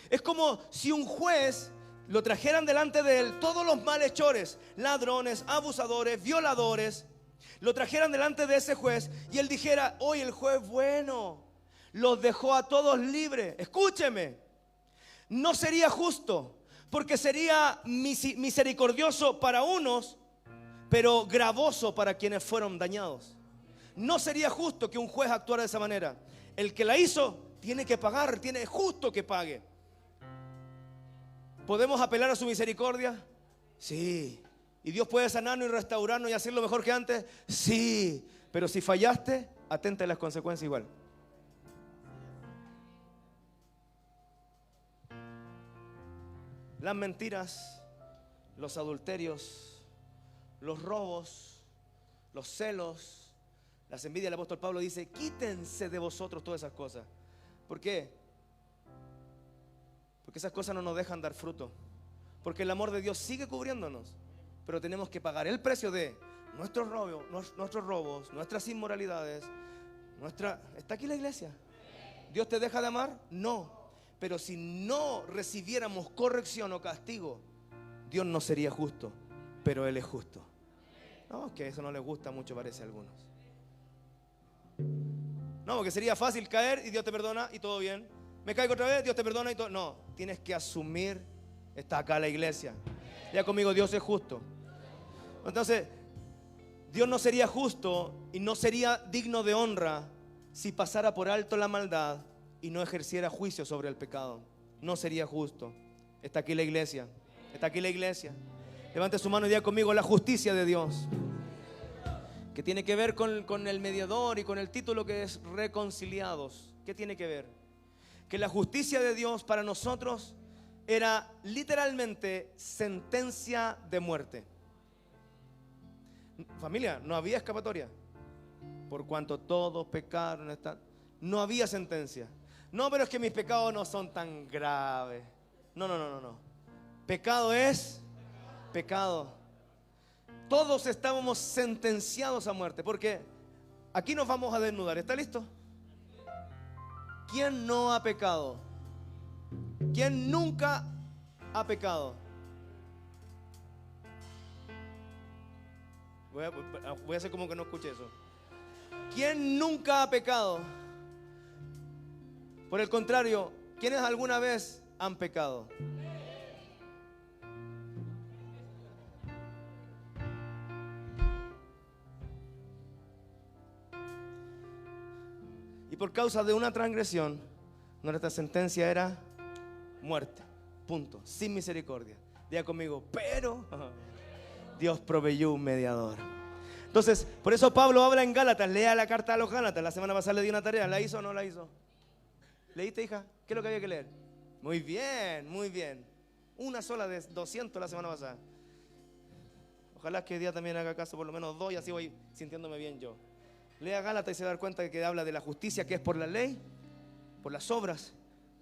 Es como si un juez lo trajeran delante de él todos los malhechores, ladrones, abusadores, violadores, lo trajeran delante de ese juez y él dijera: hoy el juez bueno los dejó a todos libres. Escúcheme, no sería justo, porque sería misericordioso para unos, pero gravoso para quienes fueron dañados. No sería justo que un juez actuara de esa manera. El que la hizo tiene que pagar, es justo que pague. ¿Podemos apelar a su misericordia? Sí. ¿Y Dios puede sanarnos y restaurarnos y hacerlo mejor que antes? Sí. Pero si fallaste, atenta a las consecuencias igual. Las mentiras, los adulterios, los robos, los celos, las envidias. El apóstol Pablo dice: quítense de vosotros todas esas cosas. ¿Por qué? Porque esas cosas no nos dejan dar fruto. Porque el amor de Dios sigue cubriéndonos, pero tenemos que pagar el precio de nuestros robos, nuestras inmoralidades. ¿Está aquí la iglesia? ¿Dios te deja de amar? No. Pero si no recibiéramos corrección o castigo, Dios no sería justo, pero Él es justo. No, que eso no les gusta mucho, parece a algunos. No, porque sería fácil caer y Dios te perdona y todo bien. Me caigo otra vez, Dios te perdona y todo. No, tienes que asumir. Está acá la iglesia. Ya conmigo, Dios es justo. Entonces, Dios no sería justo y no sería digno de honra si pasara por alto la maldad y no ejerciera juicio sobre el pecado. No sería justo. Está aquí la iglesia. Está aquí la iglesia. Levante su mano y diga conmigo: la justicia de Dios, que tiene que ver con el mediador y con el título que es reconciliados. ¿Qué tiene que ver? Que la justicia de Dios para nosotros era literalmente sentencia de muerte. Familia, no había escapatoria. Por cuanto todos pecaron, no había sentencia. No, pero es que mis pecados no son tan graves. No. Pecado es pecado. Todos estábamos sentenciados a muerte. Porque aquí nos vamos a desnudar. ¿Está listo? ¿Quién no ha pecado? ¿Quién nunca ha pecado? Voy a hacer como que no escuché eso. ¿Quién nunca ha pecado? Por el contrario, ¿quiénes alguna vez han pecado? Y por causa de una transgresión, nuestra sentencia era muerte. Punto. Sin misericordia. Diga conmigo: pero Dios proveyó un mediador. Entonces, por eso Pablo habla en Gálatas. Lea la carta a los Gálatas. La semana pasada le di una tarea. ¿La hizo o no la hizo? ¿Leíste, hija? ¿Qué es lo que había que leer? Muy bien, muy bien. Una sola de 200 la semana pasada. Ojalá que hoy día también haga caso por lo menos 2 y así voy sintiéndome bien yo. Lea Gálatas y se va a dar cuenta que habla de la justicia que es por la ley, por las obras,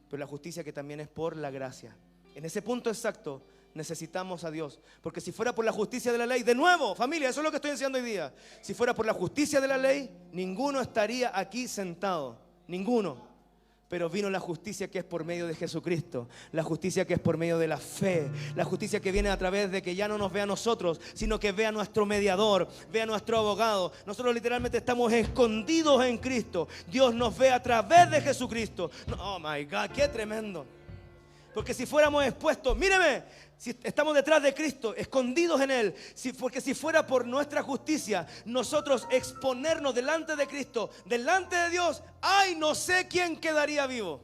pero la justicia que también es por la gracia. En ese punto exacto necesitamos a Dios, porque si fuera por la justicia de la ley, de nuevo, familia, eso es lo que estoy enseñando hoy día. Si fuera por la justicia de la ley, ninguno estaría aquí sentado, ninguno. Pero vino la justicia que es por medio de Jesucristo, la justicia que es por medio de la fe, la justicia que viene a través de que ya no nos vea a nosotros, sino que vea a nuestro mediador, vea a nuestro abogado. Nosotros literalmente estamos escondidos en Cristo. Dios nos ve a través de Jesucristo. Oh my God, qué tremendo. Porque si fuéramos expuestos, míreme, si estamos detrás de Cristo, escondidos en Él, porque si fuera por nuestra justicia, nosotros exponernos delante de Cristo, delante de Dios, ay, no sé quién quedaría vivo.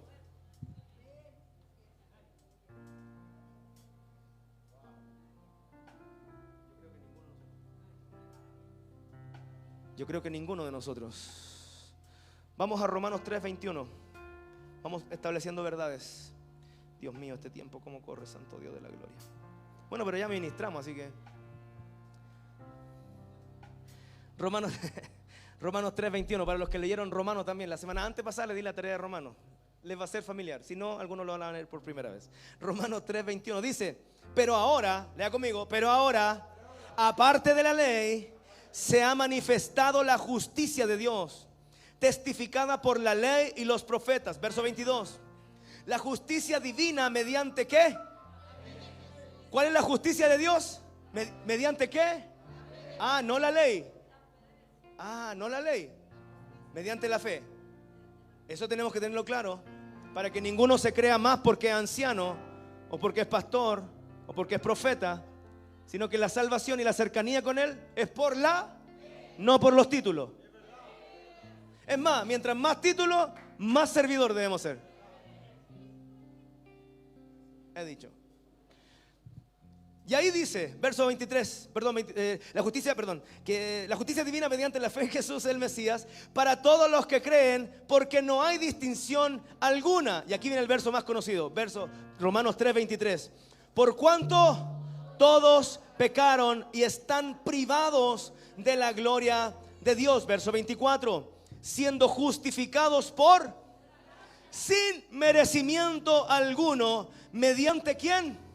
Yo creo que ninguno de nosotros. Vamos a Romanos 3:21. Vamos estableciendo verdades. Dios mío, este tiempo cómo corre, santo Dios de la gloria. Bueno, pero ya ministramos, así que Romanos 3:21, para los que leyeron Romanos también, la semana antes pasada le di la tarea de Romanos, les va a ser familiar, si no, algunos lo van a leer por primera vez. Romanos 3:21 dice, pero ahora, lea conmigo, pero ahora, aparte de la ley, se ha manifestado la justicia de Dios, testificada por la ley y los profetas. Verso 22, la justicia divina mediante ¿qué? ¿Cuál es la justicia de Dios? ¿Mediante qué? No la ley. No la ley. Mediante la fe. Eso tenemos que tenerlo claro, para que ninguno se crea más porque es anciano, o porque es pastor, o porque es profeta, sino que la salvación y la cercanía con Él es por no por los títulos. Es más, mientras más títulos, más servidor debemos ser. He dicho. Y ahí dice, verso 23, que la justicia divina mediante la fe en Jesús el Mesías, para todos los que creen, porque no hay distinción alguna. Y aquí viene el verso más conocido, verso Romanos 3:23. Por cuanto todos pecaron y están privados de la gloria de Dios. Verso 24, siendo justificados sin merecimiento alguno, mediante ¿quién?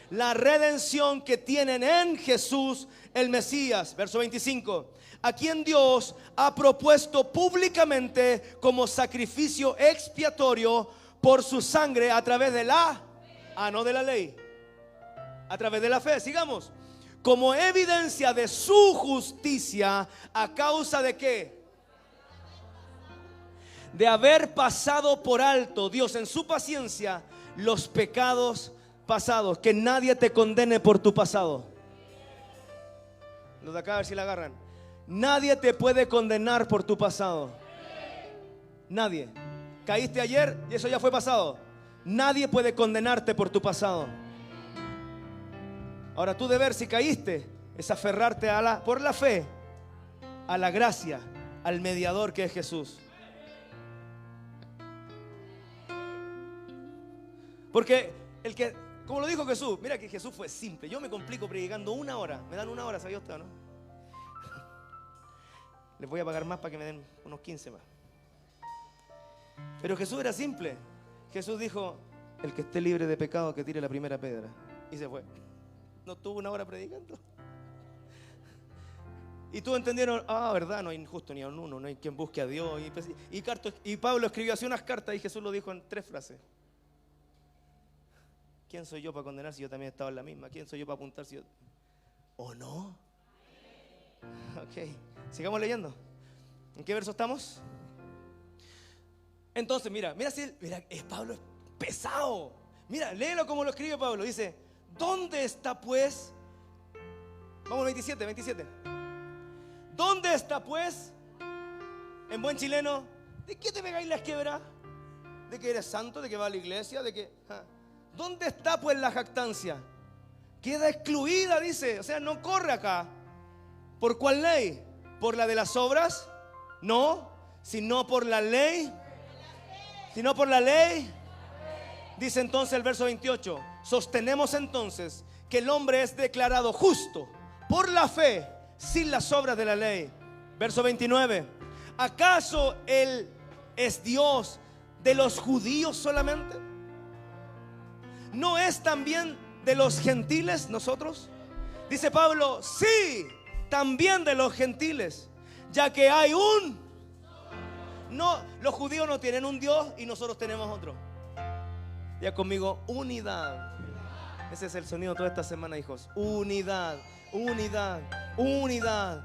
La redención que tienen en Jesús el Mesías. Verso 25, a quien Dios ha propuesto públicamente como sacrificio expiatorio por su sangre a través de no de la ley, a través de la fe. Sigamos. Como evidencia de su justicia, a causa de ¿qué? De haber pasado por alto Dios en su paciencia los pecados pasados. Que nadie te condene por tu pasado. Los de acá a ver si la agarran. Nadie te puede condenar por tu pasado. Nadie. Caíste ayer y eso ya fue pasado. Nadie puede condenarte por tu pasado. Ahora tu deber, si caíste, es aferrarte por la fe a la gracia, al mediador que es Jesús. Porque como lo dijo Jesús, mira que Jesús fue simple. Yo me complico predicando 1 hora. Me dan 1 hora, ¿sabía usted, no? Les voy a pagar más para que me den unos 15 más. Pero Jesús era simple. Jesús dijo, el que esté libre de pecado que tire la primera piedra. Y se fue. No estuvo 1 hora predicando. Y todos entendieron, verdad, no hay justo ni a uno, no hay quien busque a Dios. Y Pablo escribió así unas cartas y Jesús lo dijo en 3 frases. ¿Quién soy yo para condenar si yo también estaba en la misma? ¿Quién soy yo para apuntar si yo... ¿O no? Ok, sigamos leyendo. ¿En qué verso estamos? Entonces, mira, Pablo es pesado. Mira, léelo como lo escribe Pablo. Dice, ¿dónde está pues? Vamos 27. ¿Dónde está pues? En buen chileno, ¿de qué te pegáis la esquebra? ¿De que eres santo? ¿De que vas a la iglesia? ¿De que...? ¿Dónde está pues la jactancia? Queda excluida, dice. O sea, no corre acá. ¿Por cuál ley? ¿Por la de las obras? No, sino por la ley. Sino por la ley. Dice entonces el verso 28. Sostenemos entonces que el hombre es declarado justo por la fe, sin las obras de la ley. Verso 29. ¿Acaso Él es Dios de los judíos solamente? ¿No es también de los gentiles nosotros? Dice Pablo, sí, también de los gentiles, ya que hay no, los judíos no tienen un Dios y nosotros tenemos otro. Ya conmigo, unidad. Ese es el sonido toda esta semana, hijos. Unidad, unidad, unidad.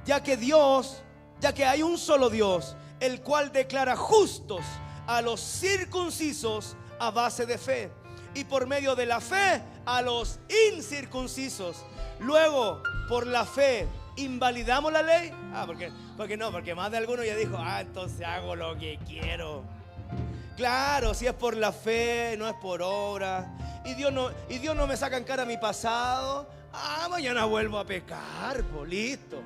Ya que hay un solo Dios, el cual declara justos a los circuncisos a base de fe, y por medio de la fe a los incircuncisos. Luego, por la fe, ¿invalidamos la ley? Porque más de alguno ya dijo, entonces hago lo que quiero. Claro, si es por la fe, no es por obra. Y Dios no me saca en cara mi pasado. Mañana vuelvo a pecar, listo.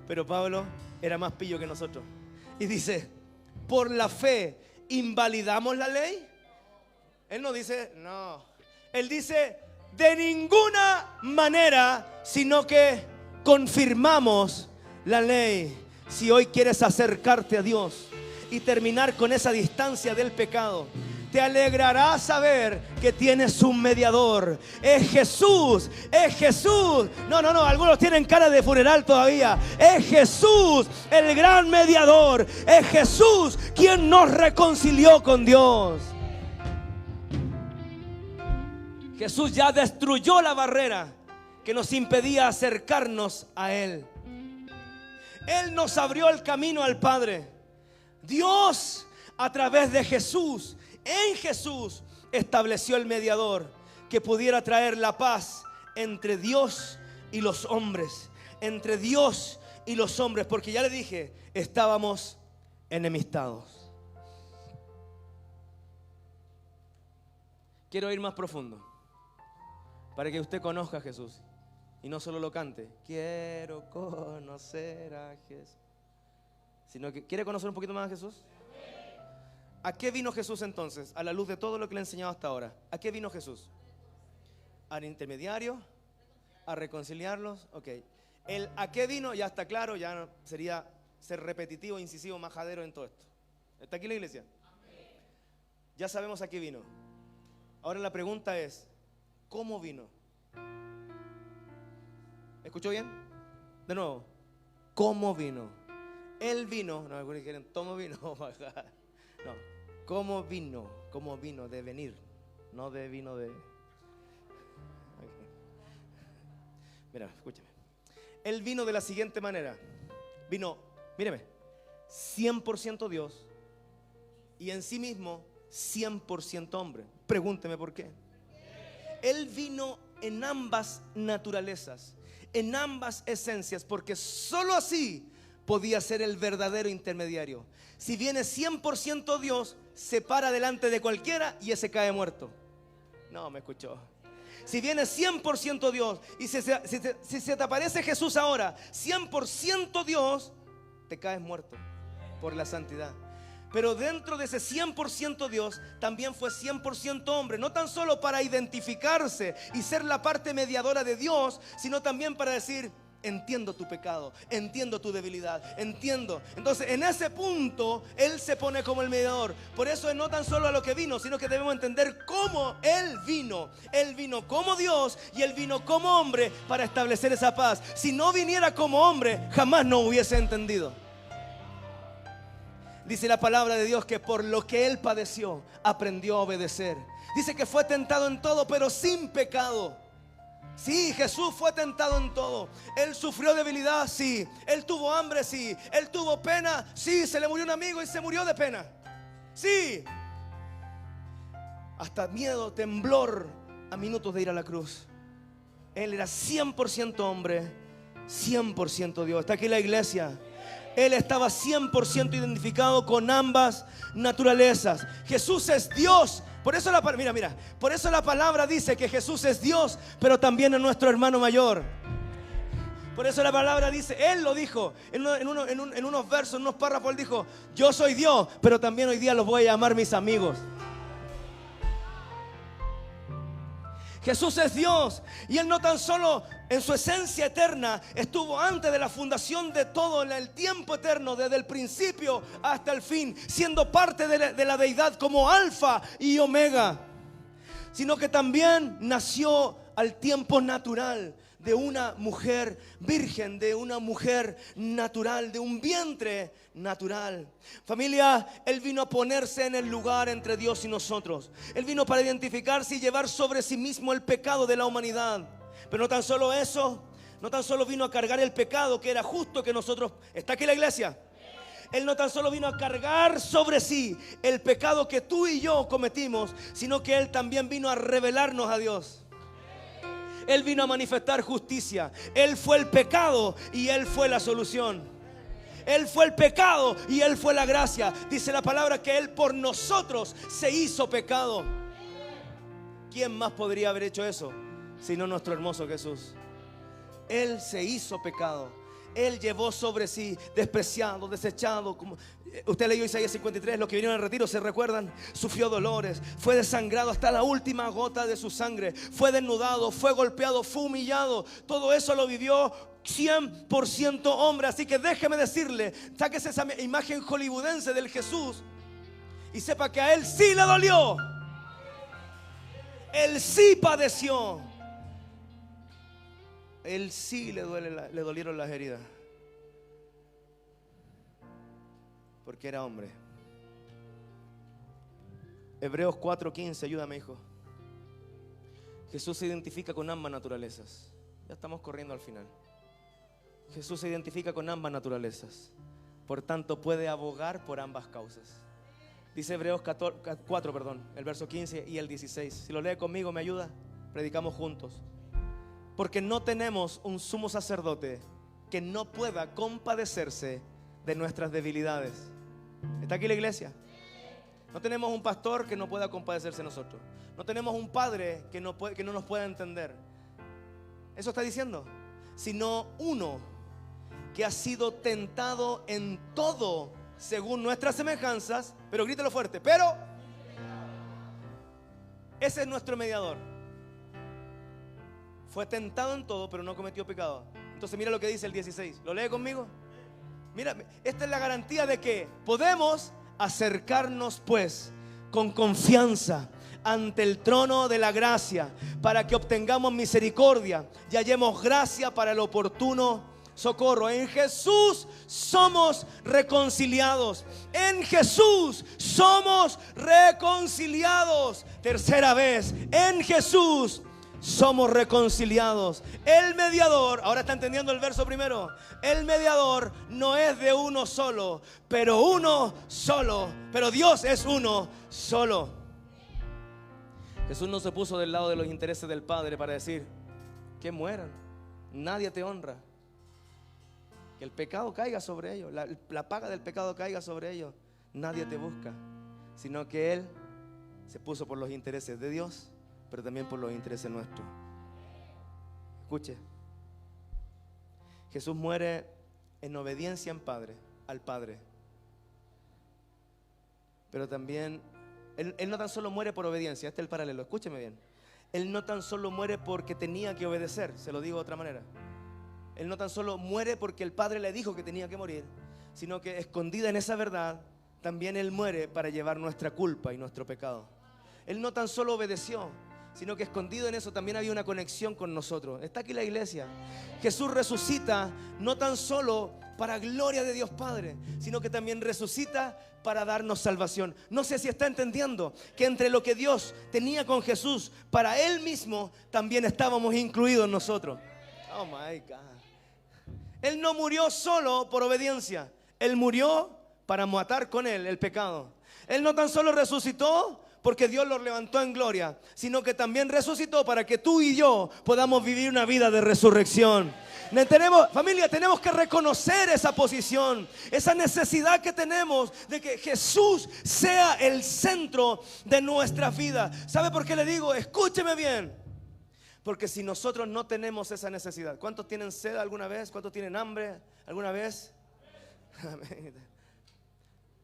Pero Pablo era más pillo que nosotros. Y dice, por la fe, ¿invalidamos la ley? Él no dice, no. Él dice, de ninguna manera, sino que confirmamos la ley. Si hoy quieres acercarte a Dios y terminar con esa distancia del pecado, te alegrará saber que tienes un mediador. Es Jesús, es Jesús. No, algunos tienen cara de funeral todavía. Es Jesús, el gran mediador. Es Jesús quien nos reconcilió con Dios. Jesús ya destruyó la barrera que nos impedía acercarnos a Él. Él nos abrió el camino al Padre. Dios, a través de Jesús, en Jesús, estableció el mediador que pudiera traer la paz entre Dios y los hombres. Entre Dios y los hombres, porque ya le dije, estábamos enemistados. Quiero ir más profundo para que usted conozca a Jesús y no solo lo cante. Quiero conocer a Jesús, sino que quiere conocer un poquito más a Jesús. ¿A qué vino Jesús entonces? A la luz de todo lo que le he enseñado hasta ahora. ¿A qué vino Jesús? Al intermediario, a reconciliarlos. Ok. El a qué vino ya está claro, ya no, sería ser repetitivo, incisivo, majadero en todo esto. ¿Está aquí la iglesia? Ya sabemos a qué vino. Ahora la pregunta es, ¿cómo vino? ¿Escuchó bien? De nuevo, ¿cómo vino? Él vino, no, algunos dijeron, ¿cómo vino? No. ¿Cómo vino? ¿Cómo vino? De venir, no de vino de... Okay. Mira, escúchame. Él vino de la siguiente manera. Vino, míreme, 100% Dios y en sí mismo 100% hombre. Pregúnteme por qué. Él vino en ambas naturalezas, en ambas esencias, porque solo así podía ser el verdadero intermediario. Si viene 100% Dios, se para delante de cualquiera y ese cae muerto. No me escuchó. Si viene 100% Dios y si se te aparece Jesús ahora, 100% Dios, te caes muerto por la santidad. Pero dentro de ese 100% Dios, también fue 100% hombre. No tan solo para identificarse y ser la parte mediadora de Dios, sino también para decir, entiendo tu pecado, entiendo tu debilidad, entiendo. Entonces en ese punto Él se pone como el mediador. Por eso es no tan solo a lo que vino, sino que debemos entender cómo Él vino. Él vino como Dios y Él vino como hombre para establecer esa paz. Si no viniera como hombre, jamás no hubiese entendido. Dice la palabra de Dios que por lo que Él padeció, aprendió a obedecer. Dice que fue tentado en todo, pero sin pecado. Sí, Jesús fue tentado en todo. Él sufrió debilidad, sí. Él tuvo hambre, sí. Él tuvo pena, sí. Se le murió un amigo y se murió de pena, sí. Hasta miedo, temblor a minutos de ir a la cruz. Él era 100% hombre, 100% Dios. Está aquí la iglesia. Él estaba 100% identificado con ambas naturalezas. Jesús es Dios. Por eso por eso la palabra dice que Jesús es Dios, pero también es nuestro hermano mayor. Por eso la palabra dice, Él lo dijo en unos versos, en unos párrafos. Él dijo, yo soy Dios, pero también hoy día los voy a llamar mis amigos. Jesús es Dios y Él no tan solo en su esencia eterna estuvo antes de la fundación de todo, en el tiempo eterno, desde el principio hasta el fin, siendo parte de la deidad como Alfa y Omega, sino que también nació al tiempo natural de una mujer virgen, de una mujer natural, de un vientre natural. Familia, Él vino a ponerse en el lugar entre Dios y nosotros. Él vino para identificarse y llevar sobre sí mismo el pecado de la humanidad. Pero no tan solo eso, no tan solo vino a cargar el pecado, que era justo que nosotros... ¿Está aquí la iglesia? Él no tan solo vino a cargar sobre sí el pecado que tú y yo cometimos, sino que Él también vino a revelarnos a Dios. Él vino a manifestar justicia. Él fue el pecado y Él fue la solución. Él fue el pecado y Él fue la gracia. Dice la palabra que Él por nosotros se hizo pecado. ¿Quién más podría haber hecho eso sino nuestro hermoso Jesús? Él se hizo pecado. Él llevó sobre sí, despreciado, desechado. Como usted leyó Isaías 53, los que vinieron al retiro se recuerdan. Sufrió dolores, fue desangrado hasta la última gota de su sangre, fue desnudado, fue golpeado, fue humillado. Todo eso lo vivió 100% hombre. Así que déjeme decirle, sáquese esa imagen hollywoodense del Jesús y sepa que a Él sí le dolió. Él sí padeció. Él sí le dolieron las heridas, porque era hombre. Hebreos 4:15, ayúdame, hijo. Jesús se identifica con ambas naturalezas. Ya estamos corriendo al final. Jesús se identifica con ambas naturalezas, por tanto puede abogar por ambas causas. Dice Hebreos 4, el verso 15 y el 16. Si lo lee conmigo, ¿me ayuda? Predicamos juntos. Porque no tenemos un sumo sacerdote que no pueda compadecerse de nuestras debilidades. ¿Está aquí la iglesia? No tenemos un pastor que no pueda compadecerse de nosotros. No tenemos un padre que no nos pueda entender. Eso está diciendo. Sino uno que ha sido tentado en todo según nuestras semejanzas. Pero grítelo fuerte. Pero ese es nuestro mediador. Fue tentado en todo, pero no cometió pecado. Entonces mira lo que dice el 16. ¿Lo lee conmigo? Mira, esta es la garantía de que podemos acercarnos pues con confianza ante el trono de la gracia, para que obtengamos misericordia y hallemos gracia para el oportuno socorro. En Jesús somos reconciliados. En Jesús somos reconciliados. Tercera vez, en Jesús somos reconciliados. El mediador, ahora está entendiendo el verso primero. El mediador no es de uno solo, pero uno solo. Pero Dios es uno solo. Jesús no se puso del lado de los intereses del Padre para decir que mueran. Nadie te honra. Que el pecado caiga sobre ellos. La paga del pecado caiga sobre ellos. Nadie te busca. Sino que Él se puso por los intereses de Dios, pero también por los intereses nuestros. Escuche. Jesús muere en obediencia al Padre. Pero también Él no tan solo muere por obediencia. Este es el paralelo, escúcheme bien. Él no tan solo muere porque tenía que obedecer. Se lo digo de otra manera. Él no tan solo muere porque el Padre le dijo que tenía que morir, sino que escondida en esa verdad, también Él muere para llevar nuestra culpa y nuestro pecado. Él no tan solo obedeció, sino que escondido en eso también había una conexión con nosotros. Está aquí la iglesia. Jesús resucita no tan solo para gloria de Dios Padre, sino que también resucita para darnos salvación. No sé si está entendiendo que entre lo que Dios tenía con Jesús para Él mismo, también estábamos incluidos nosotros. Oh my God. Él no murió solo por obediencia. Él murió para matar con Él el pecado. Él no tan solo resucitó porque Dios lo levantó en gloria, sino que también resucitó para que tú y yo podamos vivir una vida de resurrección. Familia, tenemos que reconocer esa posición, esa necesidad que tenemos de que Jesús sea el centro de nuestra vida. ¿Sabe por qué le digo? Escúcheme bien. Porque si nosotros no tenemos esa necesidad, ¿cuántos tienen sed alguna vez? ¿Cuántos tienen hambre alguna vez?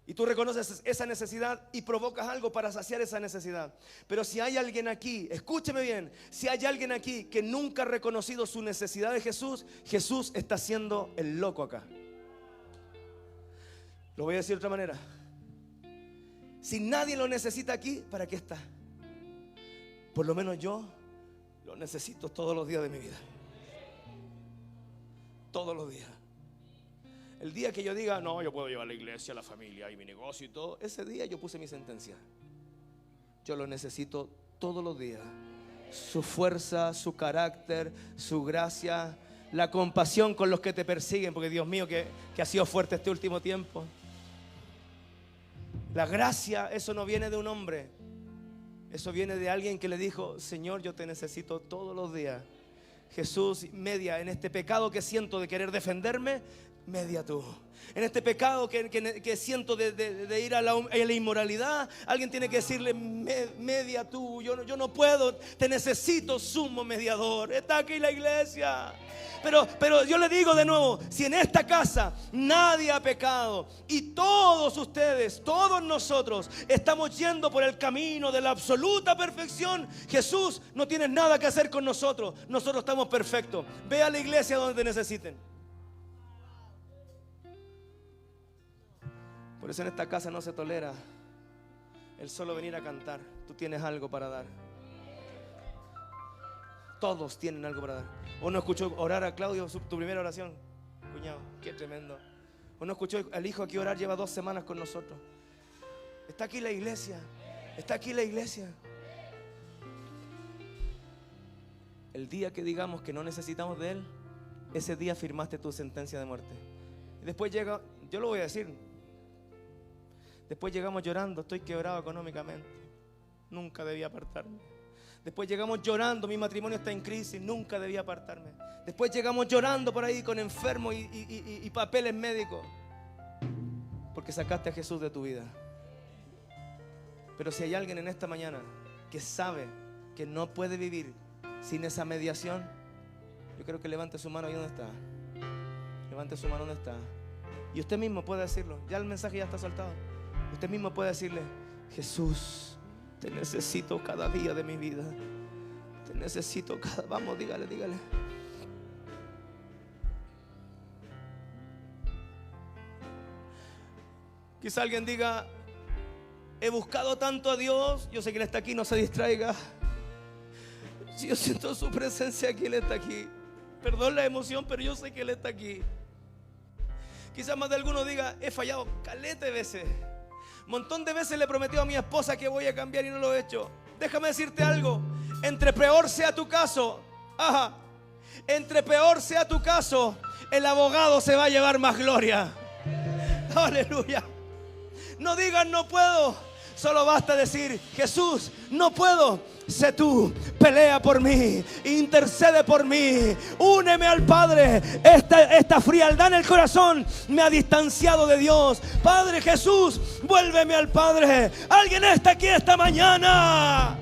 Y tú reconoces esa necesidad y provocas algo para saciar esa necesidad. Pero si hay alguien aquí, escúcheme bien, si hay alguien aquí que nunca ha reconocido su necesidad de Jesús, Jesús está siendo el loco acá. Lo voy a decir de otra manera. Si nadie lo necesita aquí, ¿para qué está? Por lo menos yo lo necesito todos los días de mi vida. Todos los días. El día que yo diga, no, yo puedo llevar la iglesia, la familia y mi negocio y todo, ese día yo puse mi sentencia. Yo lo necesito todos los días. Su fuerza, su carácter, su gracia, la compasión con los que te persiguen, porque Dios mío que ha sido fuerte este último tiempo. La gracia, eso no viene de un hombre. Eso viene de alguien que le dijo, Señor, yo te necesito todos los días. Jesús, media en este pecado que siento de querer defenderme, media tú. En este pecado que siento de ir a la inmoralidad, alguien tiene que decirle, media tú. Yo no puedo, te necesito, sumo mediador. Está aquí la iglesia. Pero yo le digo de nuevo, si en esta casa nadie ha pecado y todos ustedes, todos nosotros estamos yendo por el camino de la absoluta perfección, Jesús, no tienes nada que hacer con nosotros. Nosotros estamos perfectos. Ve a la iglesia donde te necesiten. Por eso en esta casa no se tolera el solo venir a cantar. Tú tienes algo para dar. Todos tienen algo para dar. ¿O no escuchó orar a Claudio tu primera oración? Cuñado, qué tremendo. ¿O no escuchó al hijo aquí orar? Lleva 2 semanas con nosotros. Está aquí la iglesia. Está aquí la iglesia. El día que digamos que no necesitamos de Él, ese día firmaste tu sentencia de muerte. Y después llega, yo lo voy a decir, después llegamos llorando, estoy quebrado económicamente, nunca debí apartarme. Después llegamos llorando, mi matrimonio está en crisis, nunca debí apartarme. Después llegamos llorando por ahí con enfermos y papeles médicos, porque sacaste a Jesús de tu vida. Pero si hay alguien en esta mañana que sabe que no puede vivir sin esa mediación, yo creo que levante su mano ahí donde está. Levante su mano donde está. Y usted mismo puede decirlo. Ya el mensaje ya está soltado. Usted mismo puede decirle, Jesús, te necesito cada día de mi vida. Te necesito cada... Vamos, dígale. Quizá alguien diga, he buscado tanto a Dios. Yo sé que Él está aquí, no se distraiga. Si yo siento su presencia aquí, Él está aquí. Perdón la emoción, pero yo sé que Él está aquí. Quizás más de alguno diga, he fallado caleta de veces. Montón de veces le he prometido a mi esposa que voy a cambiar y no lo he hecho. Déjame decirte algo. Entre peor sea tu caso, entre peor sea tu caso, el abogado se va a llevar más gloria. Aleluya. No digan no puedo. Solo basta decir, Jesús, no puedo. Sé tú, pelea por mí, intercede por mí, úneme al Padre. Esta frialdad en el corazón me ha distanciado de Dios. Padre Jesús, vuélveme al Padre. Alguien está aquí esta mañana.